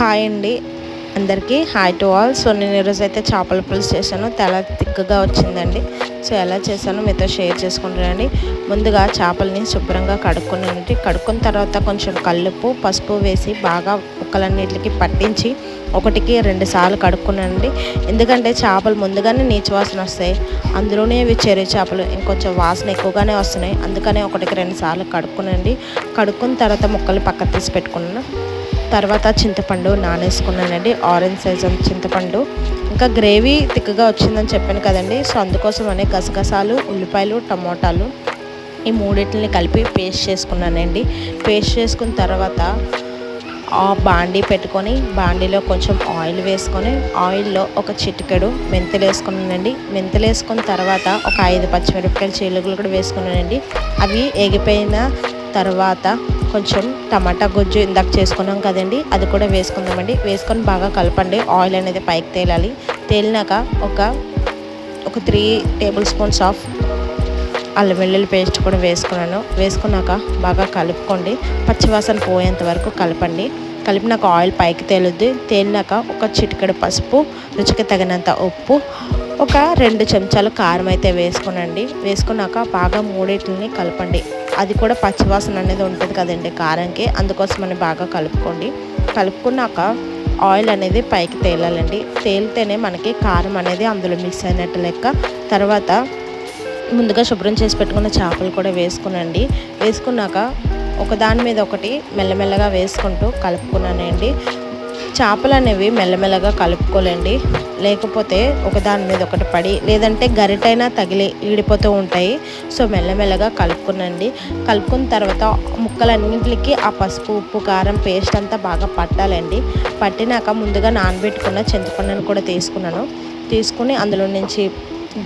Hi అండి, అందరికీ hi to all. So నేను ఈరోజు అయితే చేపల పులుసు చేశాను. చాలా తిక్కగా వచ్చిందండి. సో ఎలా చేశానో మీతో షేర్ చేసుకుంటానండి. ముందుగా చేపల్ని శుభ్రంగా కడుక్కున్న తర్వాత కొంచెం కల్లుప్పు పసుపు వేసి బాగా ముక్కలన్నిటికి పట్టించి 1-2 సార్లు కడుక్కున్నానండి. ఎందుకంటే చేపలు ముందుగానే నీచు వాసన వస్తాయి, అందులోనే ఇవి చెరువు చేపలు ఇంకొంచెం వాసన ఎక్కువగానే వస్తున్నాయి. అందుకనే 1-2 సార్లు కడుక్కునండి. కడుక్కున్న తర్వాత ముక్కలు పక్కకు తీసి పెట్టుకున్నాను. తర్వాత చింతపండు నానేసుకున్నానండి, ఆరెంజ్ సైజ్ అంత చింతపండు. ఇంకా గ్రేవీ తిక్కగా వచ్చిందని చెప్పాను కదండి. సో అందుకోసమనే గసగసాలు, ఉల్లిపాయలు, టమోటాలు ఈ మూడింటిని కలిపి పేస్ట్ చేసుకున్నానండి. పేస్ట్ చేసుకున్న తర్వాత బాండీ పెట్టుకొని బాండీలో కొంచెం ఆయిల్ వేసుకొని ఆయిల్లో ఒక చిటికెడు మెంతులు వేసుకున్నానండి. మెంతులు వేసుకున్న తర్వాత ఒక 5 పచ్చిమిరపకాయలు చీలుగులు కూడా వేసుకున్నానండి. అవి ఎగిపోయిన తర్వాత కొంచెం టమాటా గుజ్జు ఇందాక చేసుకున్నాం కదండి, అది కూడా వేసుకుందామండి. వేసుకొని బాగా కలపండి. ఆయిల్ అనేది పైకి తేలాలి. తేలినాక ఒక 3 టేబుల్ స్పూన్స్ ఆఫ్ అల్లం వెల్లుల్లి పేస్ట్ కూడా వేసుకున్నాక బాగా కలుపుకోండి. పచ్చివాసన పోయేంత వరకు కలపండి. కలిపినాక ఆయిల్ పైకి తేలుద్ది. తేలినాక ఒక చిటికెడు పసుపు, రుచికి తగినంత ఉప్పు, ఒక 2 చెంచాలు కారం అయితే వేసుకునండి. వేసుకున్నాక బాగా మూడింటిని కలపండి. అది కూడా పచ్చివాసన అనేది ఉంటుంది కదండి కారంకి, అందుకోసమని బాగా కలుపుకోండి. కలుపుకున్నాక ఆయిల్ అనేది పైకి తేలాలండి. తేలితేనే మనకి కారం అనేది అందులో మిక్స్ అయినట్టు లెక్క. తర్వాత ముందుగా శుభ్రం చేసి పెట్టుకున్న చేపలు కూడా వేసుకునండి. వేసుకున్నాక ఒకదాని మీద ఒకటి మెల్లమెల్లగా వేసుకుంటూ కలుపుకున్నానండి. చేపలు అనేవి మెల్లమెల్లగా కలుపుకోలేండి, లేకపోతే ఒకదాని మీద ఒకటి పడి లేదంటే గరిటైనా తగిలి ఈడిపోతూ ఉంటాయి. సో మెల్లమెల్లగా కలుపుకునండి. కలుపుకున్న తర్వాత ముక్కలన్నింటికి ఆ పసుపు, ఉప్పు, కారం పేస్ట్ అంతా బాగా పట్టాలండి. పట్టినాక ముందుగా నానబెట్టుకున్న చింతపండును కూడా తీసుకుని అందులో నుంచి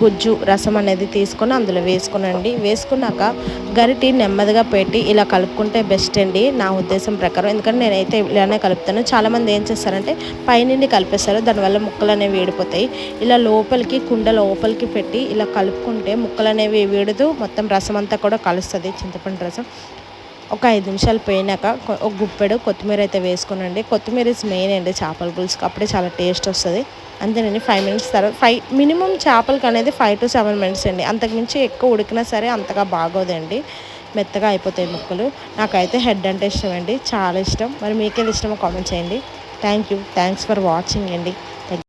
గుజ్జు రసం అనేది తీసుకొని అందులో వేసుకునండి. వేసుకున్నాక గరిటి నెమ్మదిగా పెట్టి ఇలా కలుపుకుంటే బెస్ట్ అండి నా ఉద్దేశం ప్రకారం. ఎందుకంటే నేనైతే ఇలానే కలుపుతాను. చాలామంది ఏం చేస్తారంటే పైనుండి కలిపేస్తారు, దానివల్ల ముక్కలు అనేవి వేడిపోతాయి. ఇలా కుండ లోపలికి పెట్టి ఇలా కలుపుకుంటే ముక్కలు అనేవి వేడుతూ మొత్తం రసం అంతా కూడా కలుస్తుంది, చింతపండు రసం. ఒక 5 నిమిషాలు పోయినాక ఒక గుప్పెడు కొత్తిమీర అయితే వేసుకునండి. కొత్తిమీర ఇస్ మెయిన్ అండి చేపల పులుసుకి, అప్పుడే చాలా టేస్ట్ వస్తుంది. అంతేనండి. 5 మినిట్స్ తర్వాత మినిమం చేపలకి అనేది 5 to 7 మినిట్స్ అండి. అంతకుమించి ఎక్కువ ఉడికినా సరే అంతగా బాగోదండి, మెత్తగా అయిపోతాయి ముక్కలు. నాకైతే హెడ్ అంటే ఇష్టం అండి, చాలా ఇష్టం. మరి మీకేది ఇష్టమో కామెంట్ చేయండి. థ్యాంక్స్ ఫర్ వాచింగ్ అండి.